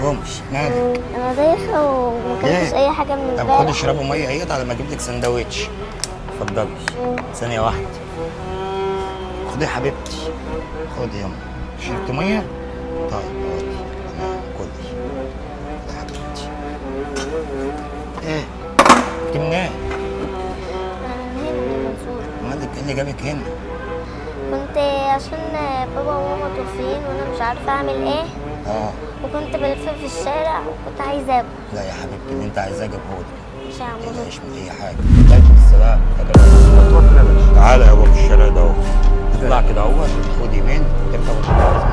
تخرجهمش، مالك؟ انا دايخه وما اكلتش اي حاجه من طب امبارح. خدي اشربوا ميه اهيت على ما اجيب لك سندوتش. اتفضلي. ثانيه واحده. خدي يا حبيبتي، خدي يلا. شربت ميه؟ طيب خدي. تمام خدي. خدي يا حبيبتي. ايه؟ انت منين؟ انا من هنا من المنصوره. مالك ايه اللي جابك هنا؟ كنت عشان بابا وماما توفيين وانا مش عارفه اعمل ايه، وكنت بلف في الشارع وكنت عايزه اكل. لا يا حبيبتي اللي انت عايزاه اجيبهولك. مش ما هعمل تقلقيش من اي حاجه. طيب السلام. تعالى يا بابا الشارع ده اهو. اطلع كده اهوت، خد يمين تركب الاتوبيس